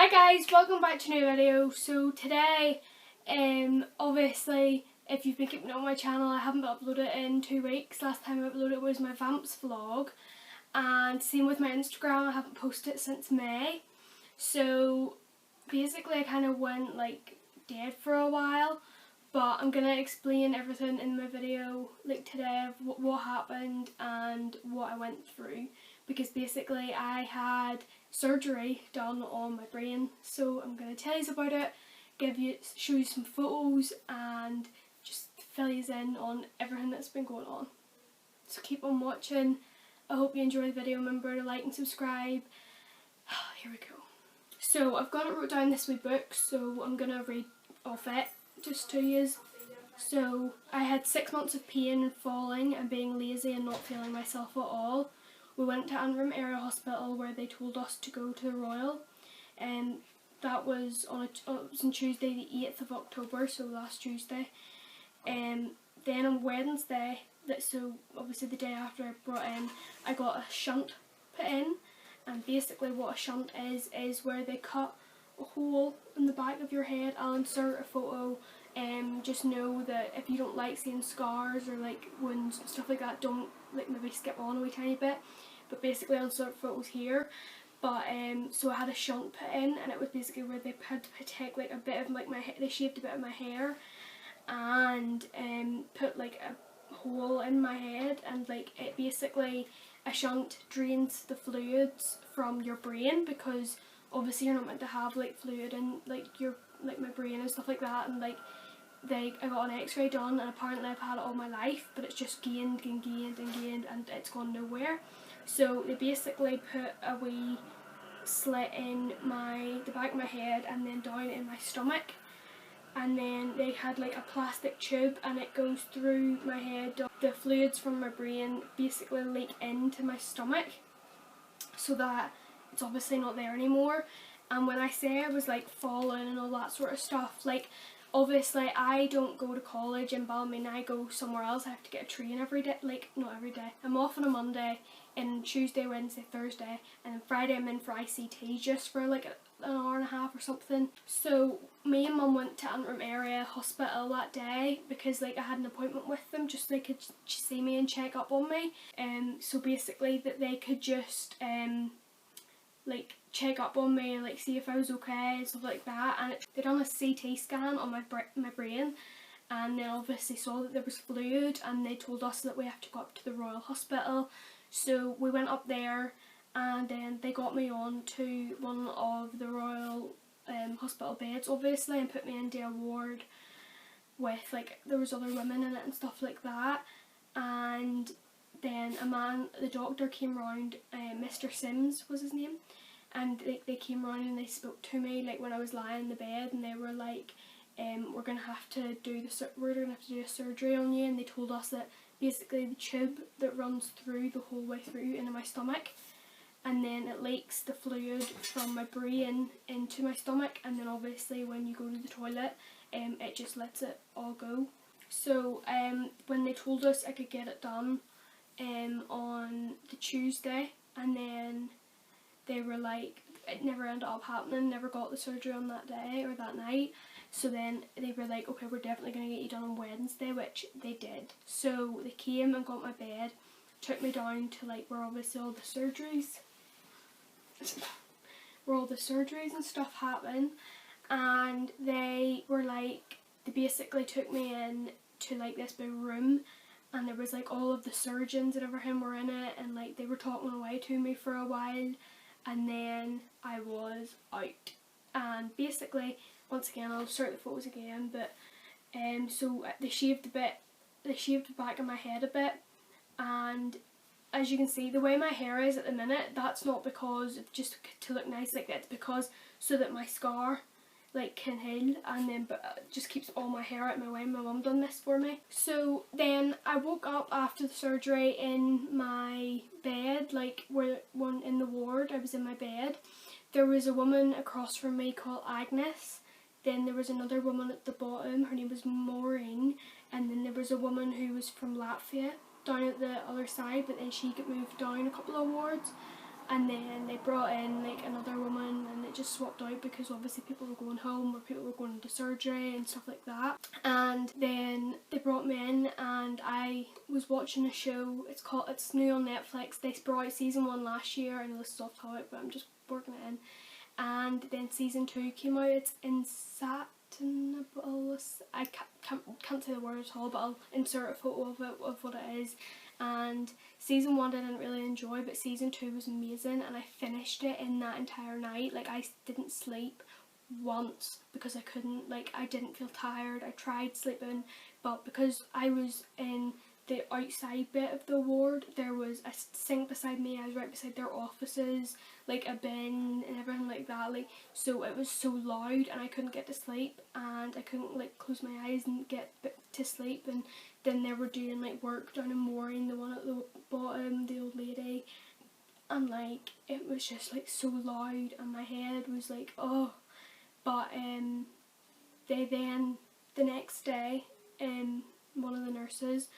Hi guys, welcome back to a new video. So today, obviously if you've been keeping up on my channel, I haven't uploaded in 2 weeks. Last time I uploaded was my Vamps vlog, and same with my Instagram, I haven't posted it since May. So basically I kind of went like dead for a while, but I'm going to explain everything in my video like today of what happened and what I went through, because basically I had surgery done on my brain. So I'm going to tell you about it, show you some photos and just fill you in on everything that's been going on. So keep on watching. I hope you enjoy the video. Remember to like and subscribe. Here we go. So I've got it wrote down this wee book, so I'm going to read off it just to you. So I had 6 months of pain and falling and being lazy and not feeling myself at all. We went to Antrim Area Hospital where they told us to go to the Royal, and that was on Tuesday the 8th of October, so last Tuesday. Then on Wednesday, so obviously the day after I brought in, I got a shunt put in, and basically what a shunt is where they cut a hole in the back of your head. I'll insert a photo. Just know that if you don't like seeing scars or like wounds and stuff like that, don't like maybe skip on a wee tiny bit. But basically I'll insert photos here. But so I had a shunt put in, and it was basically where they had to take like a bit of like they shaved a bit of my hair and put like a hole in my head, and like it basically, a shunt drains the fluids from your brain, because obviously you're not meant to have like fluid in like my brain and stuff like that, and like I got an x-ray done, and apparently I've had it all my life, but it's just gained and gained and gained and it's gone nowhere. So they basically put a wee slit in the back of my head and then down in my stomach, and then they had like a plastic tube and it goes through my head. The fluids from my brain basically leak into my stomach so that it's obviously not there anymore. And when I say I was like falling and all that sort of stuff, like obviously I don't go to college in Ballymena, I go somewhere else. I have to get a train every day, like not every day. I'm off on a Monday, and Tuesday, Wednesday, Thursday, and then Friday I'm in for ICT just for like an hour and a half or something. So me and Mum went to Antrim Area Hospital that day because like I had an appointment with them just so they could see me and check up on me. So basically that they could just like check up on me and like see if I was okay and stuff like that. And they done a CT scan on my brain, and then obviously saw that there was fluid, and they told us that we have to go up to the Royal Hospital. So we went up there, and then they got me on to one of the Royal Hospital beds obviously, and put me into a ward with like, there was other women in it and stuff like that. And then the doctor came round, Mr. Sims was his name, and they came round and they spoke to me like when I was lying in the bed, and they were like, we're gonna have to do a surgery on you. And they told us that basically the tube that runs through the whole way through into my stomach, and then it leaks the fluid from my brain into my stomach, and then obviously when you go to the toilet, it just lets it all go. So when they told us I could get it done on the Tuesday, and then they were like, it never ended up happening, never got the surgery on that day or that night. So then they were like, okay, we're definitely going to get you done on Wednesday, which they did. So they came and got my bed, took me down to like where obviously all the surgeries and stuff happen, and they were like, they basically took me in to like this big room, and there was like all of the surgeons and everything were in it, and like they were talking away to me for a while, and then I was out. And basically, once again, I'll start the photos again, but so they shaved the back of my head a bit, and as you can see, the way my hair is at the minute, that's not because of just to look nice like that, it's because so that my scar like can heal, and then but it just keeps all my hair out of my way. My mum done this for me. So then I woke up after the surgery in my bed, like one in the ward. I was in my bed. There was a woman across from me called Agnes. Then there was another woman at the bottom, her name was Maureen, and then there was a woman who was from Latvia down at the other side, but then she got moved down a couple of wards. and then they brought in like another woman, and it just swapped out because obviously people were going home or people were going into surgery and stuff like that. And then they brought me in, and I was watching a show. It's new on Netflix. They brought out season 1 last year. I know this is off topic, but I'm just working it in. And then season 2 came out. It's Insatiable. I can't say the word at all, but I'll insert a photo of it, of what it is. And season 1 I didn't really enjoy, but season 2 was amazing, and I finished it in that entire night. Like, I didn't sleep once because I couldn't, like, I didn't feel tired. I tried sleeping, but because I was in the outside bit of the ward, there was a sink beside me. I was right beside their offices, like a bin and everything like that, like, so it was so loud and I couldn't get to sleep, and I couldn't like close my eyes and get to sleep. And then they were doing like work down in Maureen, the one at the bottom, the old lady, and like it was just like so loud and my head was like, oh. But they then the next day, one of the nurses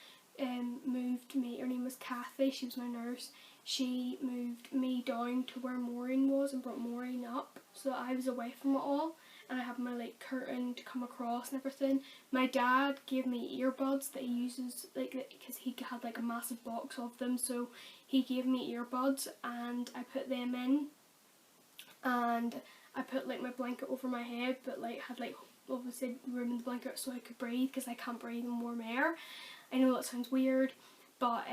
moved me. Her name was Kathy, she was my nurse. She moved me down to where Maureen was and brought Maureen up, so that I was away from it all, and I had my like curtain to come across and everything. My dad gave me earbuds that he uses, like, because he had like a massive box of them, so he gave me earbuds and I put them in, and I put like my blanket over my head, but like had like obviously room in the blanket so I could breathe, because I can't breathe in warm air. I know that sounds weird, but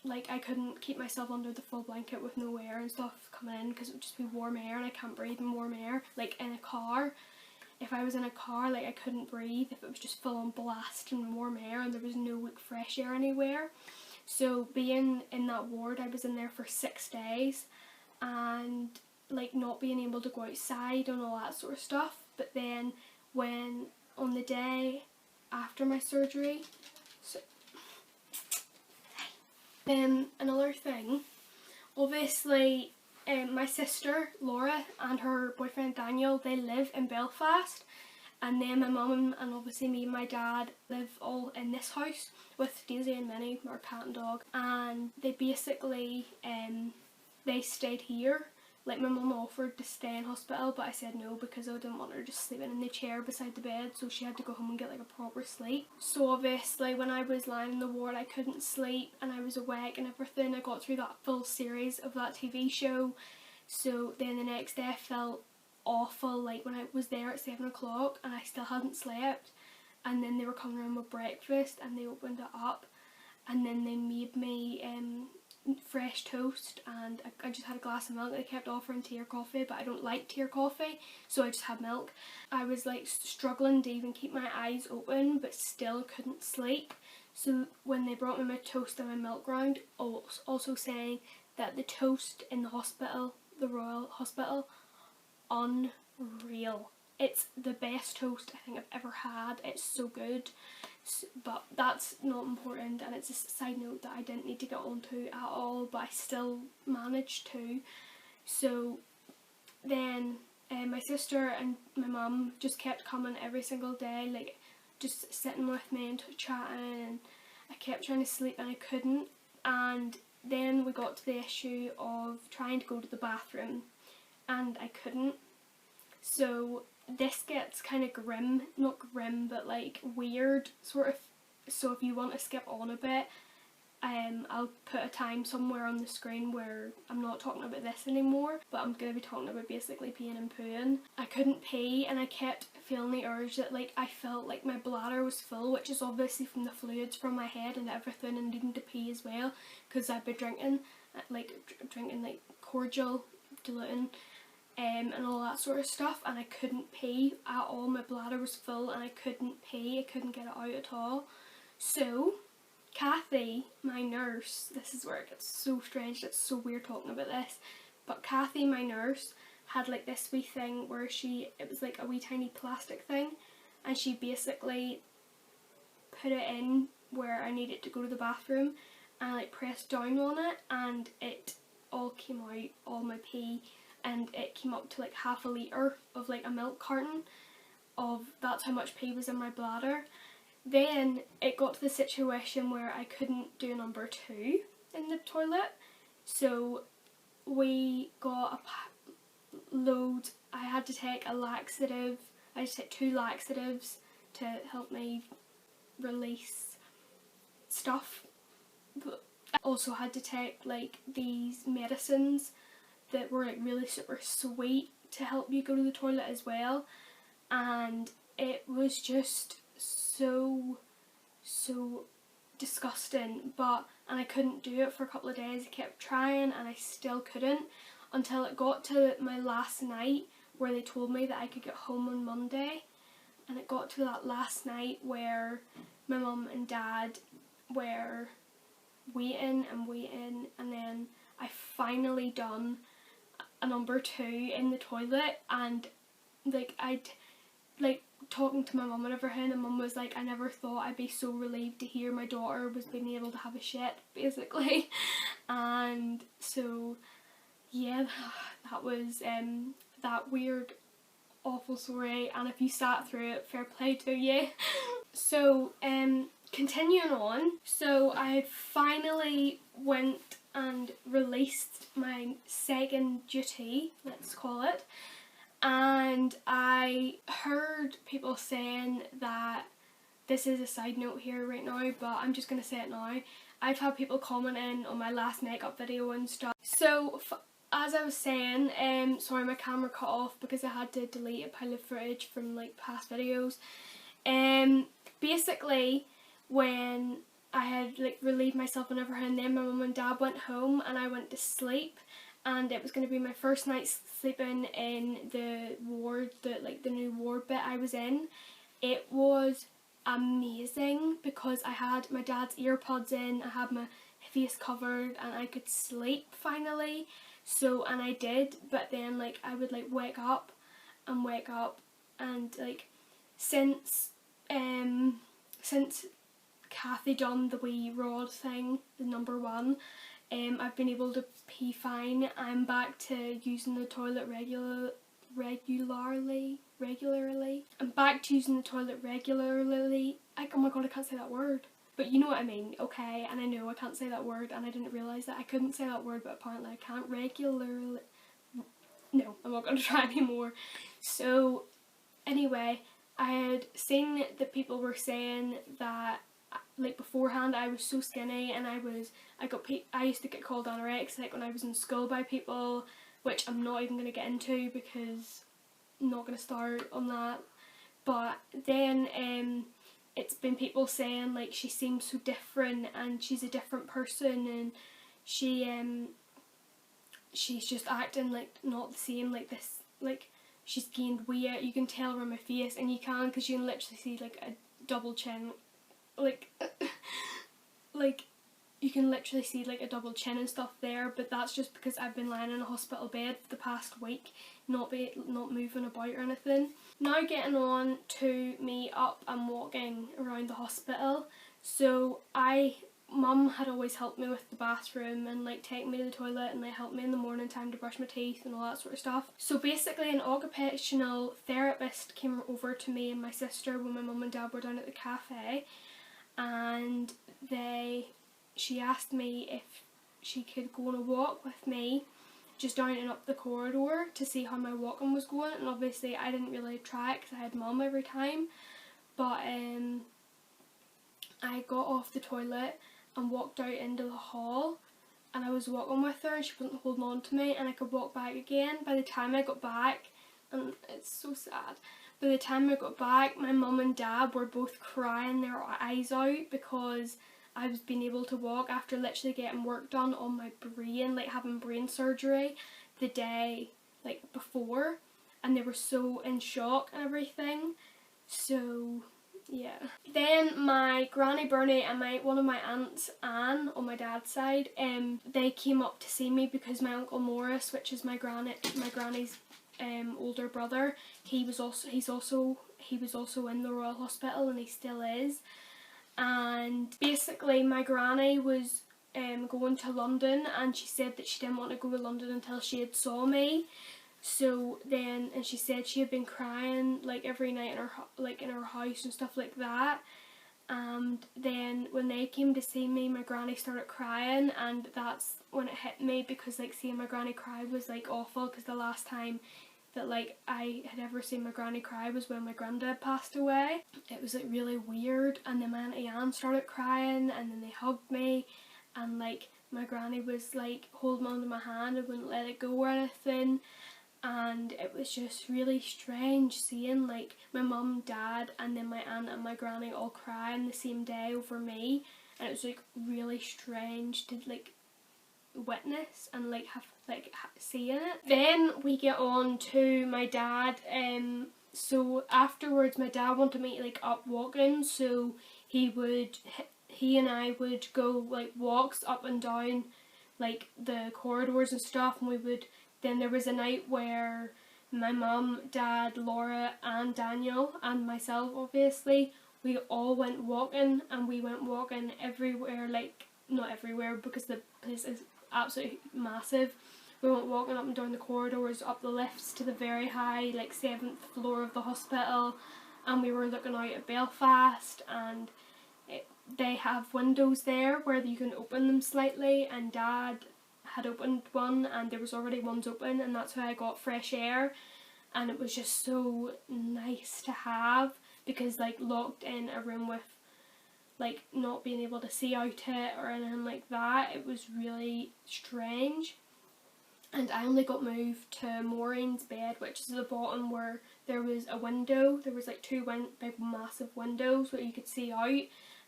like I couldn't keep myself under the full blanket with no air and stuff coming in, because it would just be warm air and I can't breathe in warm air. Like in a car, if I was in a car, like I couldn't breathe if it was just full on blast and warm air and there was no like fresh air anywhere. So being in that ward, I was in there for 6 days, and like not being able to go outside and all that sort of stuff. But then when on the day after my surgery, so another thing, obviously my sister Laura and her boyfriend Daniel, they live in Belfast, and then my mum and obviously me and my dad live all in this house with Daisy and Minnie, our cat and dog. And they basically they stayed here. Like my mum offered to stay in hospital, but I said no because I didn't want her just sleeping in the chair beside the bed, so she had to go home and get like a proper sleep. So obviously when I was lying in the ward I couldn't sleep and I was awake and everything. I got through that full series of that TV show. So then the next day I felt awful, like when I was there at 7 o'clock and I still hadn't slept, and then they were coming around with breakfast and they opened it up and then they made me fresh toast, and I just had a glass of milk. They kept offering tea or coffee, but I don't like tea or coffee, so I just had milk. I was like struggling to even keep my eyes open, but still couldn't sleep. So when they brought me my toast and my milk round, also saying that the toast in the hospital, the Royal Hospital, unreal. It's the best toast I think I've ever had. It's so good. But that's not important, and it's a side note that I didn't need to get onto at all, but I still managed to. So then my sister and my mum just kept coming every single day, like just sitting with me and chatting, and I kept trying to sleep and I couldn't. And then we got to the issue of trying to go to the bathroom and I couldn't. So this gets kind of grim, not grim, but like weird sort of. So if you want to skip on a bit, I'll put a time somewhere on the screen where I'm not talking about this anymore, but I'm going to be talking about basically peeing and pooing. I couldn't pee and I kept feeling the urge that like I felt like my bladder was full, which is obviously from the fluids from my head and everything, and needing to pee as well because I'd been drinking like cordial, diluting, and all that sort of stuff, and I couldn't pee at all. My bladder was full and I couldn't pee, I couldn't get it out at all. So Kathy, my nurse, this is where it gets so strange, it's so weird talking about this, but Kathy, my nurse, had like this wee thing where it was like a wee tiny plastic thing, and she basically put it in where I needed to go to the bathroom, and I like pressed down on it and it all came out, all my pee, and it came up to like half a litre of like a milk carton of, that's how much pee was in my bladder. Then it got to the situation where I couldn't do number 2 in the toilet, so we got loads. I had to take a laxative. I had to take 2 laxatives to help me release stuff. But I also had to take like these medicines that were like really super sweet to help you go to the toilet as well, and it was just so disgusting. And I couldn't do it for a couple of days. I kept trying and I still couldn't, until it got to my last night where they told me that I could get home on Monday. And it got to that last night where my mum and dad were waiting, and then I finally done a number 2 in the toilet, and like I'd like talking to my mum and everything, and mum was like, I never thought I'd be so relieved to hear my daughter was being able to have a shit, basically. And so yeah, that was that weird awful story, and if you sat through it, fair play to you. So continuing on, so I finally went and released my second duty, let's call it, and I heard people saying that, this is a side note here right now, but I'm just going to say it now, I've had people commenting on my last makeup video and stuff. So as I was saying, sorry my camera cut off because I had to delete a pile of footage from like past videos. Basically when I had like relieved myself and everything, then my mum and dad went home and I went to sleep, and it was going to be my first night sleeping in the ward, the new ward bit I was in. It was amazing because I had my dad's earpods in, I had my face covered, and I could sleep finally. So, and I did, but then like I would like wake up, and like since Kathy done the wee rod thing, the number 1, I've been able to pee fine. I'm back to using the toilet regularly. I'm back to using the toilet regularly. Oh my god, I can't say that word. But you know what I mean, okay? And I know I can't say that word, and I didn't realise that I couldn't say that word, but apparently I can't regularly. No, I'm not going to try anymore. So, anyway, I had seen that people were saying that, like beforehand, I was so skinny, and I used to get called anorexic when I was in school by people, which I'm not even going to get into because I'm not going to start on that. But then, it's been people saying like she seems so different and she's a different person, and she's just acting like not the same, like this, like she's gained weight. You can tell from her face, and you can, because you can literally see like a double chin, like like you can literally see like a double chin and stuff there, but that's just because I've been lying in a hospital bed for the past week, not moving about or anything. Now getting on to me up and walking around the hospital. So mum had always helped me with the bathroom and like take me to the toilet and like help me in the morning time to brush my teeth and all that sort of stuff. So basically an occupational therapist came over to me and my sister when my mum and dad were down at the cafe, and she asked me if she could go on a walk with me just down and up the corridor to see how my walking was going, and obviously I didn't really try it because I had mum every time, but I got off the toilet and walked out into the hall, and I was walking with her and she wasn't holding on to me, and I could walk back again. By the time I got back, and it's so sad, by the time I got back my mum and dad were both crying their eyes out because I was being able to walk after literally getting work done on my brain, like having brain surgery the day like before, and they were so in shock and everything. So yeah. Then my granny Bernie and one of my aunts Anne on my dad's side, they came up to see me because my uncle Morris, which is my granny's older brother, he was also in the Royal Hospital, and he still is. And basically my granny was going to London, and she said that she didn't want to go to London until she had saw me. So then, and she said she had been crying like every night in her house and stuff like that. and then when they came to see me, my granny started crying, and that's when it hit me, because like seeing my granny cry was like awful, because the last time that like I had ever seen my granny cry was when my granddad passed away. It was like really weird, and then my Auntie Anne started crying, and then they hugged me, and like my granny was like holding onto my hand and wouldn't let it go or anything. And it was just really strange seeing like my mum, dad, and then my aunt and my granny all cry on the same day over me, and it was like really strange to like witness and like have seeing it. Then we get on to my dad. So afterwards my dad wanted me to like up walking, so he and I would go like walks up and down like the corridors and stuff, and we would. Then there was a night where my mum, dad, Laura and Daniel and myself obviously, we all went walking, and we went walking everywhere, like not everywhere because the place is absolutely massive. We went walking up and down the corridors, up the lifts to the very high like 7th floor of the hospital, and we were looking out at Belfast, and they have windows there where you can open them slightly, and Dad had opened one and there was already ones open, and that's how I got fresh air, and it was just so nice to have, because like locked in a room with like not being able to see out it or anything like that, it was really strange. And I only got moved to Maureen's bed, which is the bottom, where there was a window. There was like two big massive windows where you could see out,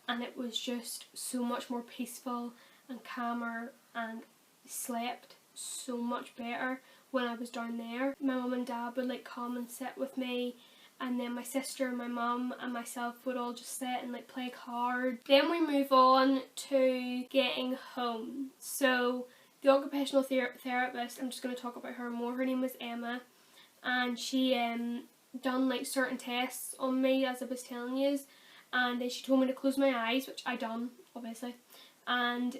and it was just so much more peaceful and calmer, and slept so much better when I was down there. My mum and dad would like come and sit with me, and then my sister, my mum and myself would all just sit and like play cards. Then we move on to getting home. So the occupational therapist, I'm just going to talk about her more, her name was Emma, and she done like certain tests on me, as I was telling you, and then she told me to close my eyes, which I done obviously, and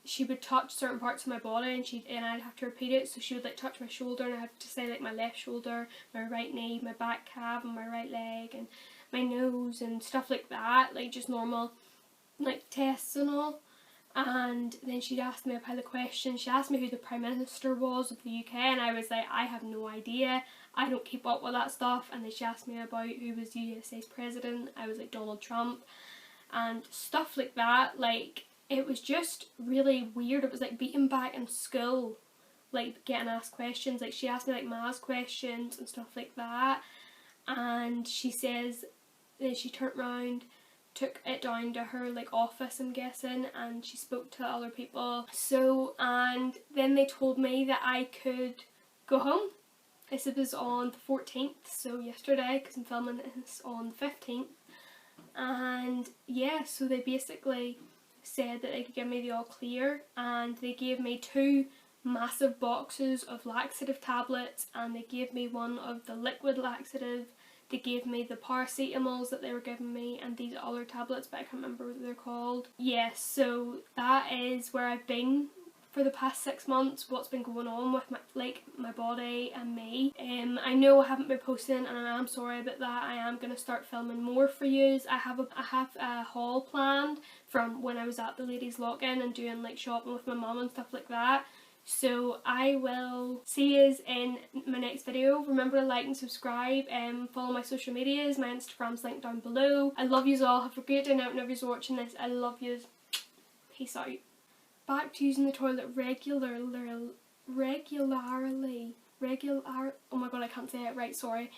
she would touch certain parts of my body, and I'd have to repeat it. So she would like touch my shoulder, and I had to say like my left shoulder, my right knee, my back calf and my right leg, and my nose and stuff like that, like just normal like tests and all. And then she'd ask me a pile of questions. She asked me who the Prime Minister was of the UK, and I was like, I have no idea, I don't keep up with that stuff. And then she asked me about who was the USA's president. I was like, Donald Trump, and stuff like that. Like, it was just really weird. It was like being back in school, like getting asked questions. Like she asked me like maths questions and stuff like that, and she says, then she turned round, took it down to her like office, I'm guessing, and she spoke to other people. So, and then they told me that I could go home. This was on the 14th, so yesterday, because I'm filming this on the 15th. And yeah, so they basically said that they could give me the all clear, and they gave me 2 massive boxes of laxative tablets, and they gave me one of the liquid laxative. They gave me the paracetamols that they were giving me, and these other tablets, but I can't remember what they're called. Yes, so that is where I've been for the past 6 months, what's been going on with my body and me. I know I haven't been posting, and I am sorry about that. I am going to start filming more for you. I have a haul planned from when I was at the ladies lock-in and doing like shopping with my mum and stuff like that. So I will see you in my next video. Remember to like and subscribe, and follow my social medias. My Instagram's linked down below. I love yous all. Have a great day now whenever you're watching this. I love yous. Peace out. Back to using the toilet regularly. Oh my god, I can't say it right, sorry.